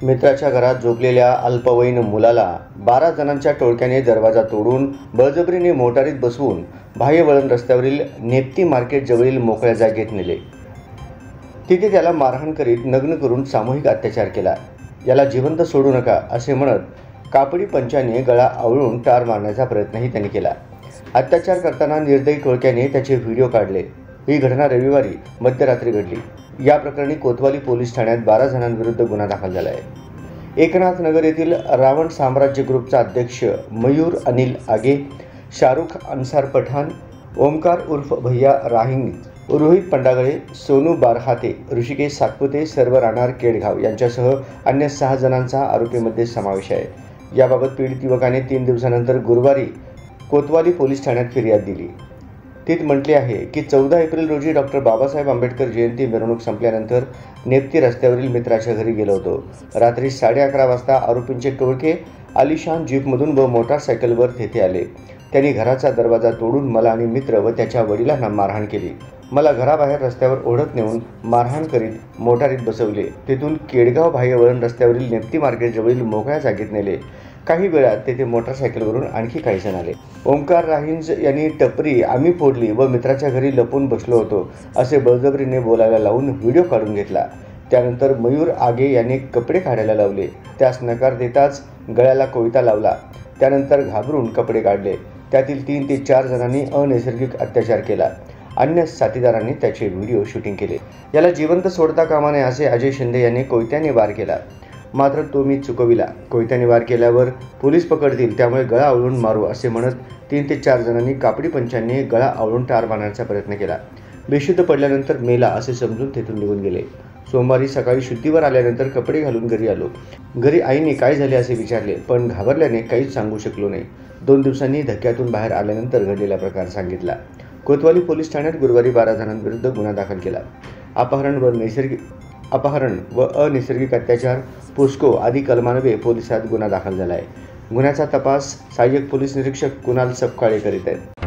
मित्राच्या घरात झोपलेल्या अल्पवयीन मुलाला 12 जणांच्या टोळक्याने दरवाजा तोडून बळजबरीने मोटारीत बसवून बाह्यवळण रस्त्यावरील नेप्ती मार्केट जवळील मोकळ्या जागेत नेले। तिथे त्याला मारहाण करीत नग्न करून सामूहिक अत्याचार केला। याला जिवंत सोडू नका असे म्हणत कापडी पंचाने गळा आवळून टार मारण्याचा प्रयत्नही त्यांनी केला। अत्याचार करताना निर्दयी टोळक्याने त्याचे व्हिडिओ काढले। ही घटना रविवारी मध्यरात्री घडली। या प्रकरणी कोतवाली पोलीस ठाण्यात 12 जणांविरुद्ध गुन्हा दाखल झाला आहे। एकनाथ नगर येथील रावण साम्राज्य ग्रुपचा अध्यक्ष मयूर अनिल आगे, शाहरुख अन्सार पठाण, ओमकार उर्फ भैया राहिंग, रोहित पंडागळे, सोनू बारहाते, ऋषिकेश सातपुते सर्व राहणार केडगाव यांच्यासह अन्य 6 जणांचा आरोपीमध्ये समावेश आहे। याबाबत पीडित युवकाने 3 दिवसानंतर गुरुवारी कोतवाली पोलीस ठाण्यात फिर्याद दिली। तिथे म्हटले आहे की 14 एप्रिल रोजी डॉक्टर बाबासाहेब आंबेडकर जयंती मिरवणूक संपल्यानंतर नेप्ती रस्त्यावरील मित्राच्या घरी गेलो होतो। रात्री 11:30 वाजता आरोपींचे टोळके आलिशान जीपमधून व मोटारसायकलवर तेथे आले। त्यांनी घराचा दरवाजा तोडून मला आणि मित्र व त्याच्या वडिलांना मारहाण केली। मला घराबाहेर रस्त्यावर ओढत नेऊन मारहाण करीत मोटारीत बसवले। तेथून केडगाव बाह्यवळण रस्त्यावरील नेप्ती मार्केट जवळील मोकळ्या जागेत नेले। काही वेळात तेथे मोटारसायकलवरून आणखी काही जण आले। ओमकार राहिंज यांनी टपरी आम्ही फोडली व मित्राच्या घरी लपून बसलो होतो असे बळजबरीने बोलायला लावून व्हिडिओ काढून घेतला। त्यानंतर मयूर आगे यांनी कपडे काढायला लावले। त्यास नकार देताच गळ्याला कोयता लावला। त्यानंतर घाबरून कपडे काढले। त्यातील 3 ते 4 जणांनी अनैसर्गिक अत्याचार केला। अन्य साथीदारांनी त्याचे व्हिडिओ शूटिंग केले। याला जिवंत सोडता कामा नये असे अजय शिंदे यांनी कोयत्याने वार केला, मात्र तो मी चुकविला। कोयत्याने वार केल्यावर पोलीस पकडतील, त्यामुळे गळा आवळून मारू असे म्हणत 3 ते 4 जणांनी कापडी पंचांनी गळा आवळून ठार मारण्याचा प्रयत्न केला। बेशुद्ध पडल्यानंतर मेला असे समजून तेथून निघून गेले। सोमवारी सकाळी शुद्धीवर आल्यानंतर कपडे घालून घरी आलो। घरी आईने काय झाले असे विचारले, पण घाबरल्याने काहीच सांगू शकलो नाही। 2 दिवसांनी धक्क्यातून बाहेर आल्यानंतर घडलेला प्रकार सांगितला। कोतवाली पोलीस ठाण्यात गुरुवारी 12 जणांविरुद्ध गुन्हा दाखल केला। अपहरण व अनैसर्गिक अत्याचार, पोस्को आदी कलमान्वये पोलिसात गुन्हा दाखल झाला आहे। गुन्ह्याचा तपास सहाय्यक पोलीस निरीक्षक कुणाल सपकाळे करीत आहेत।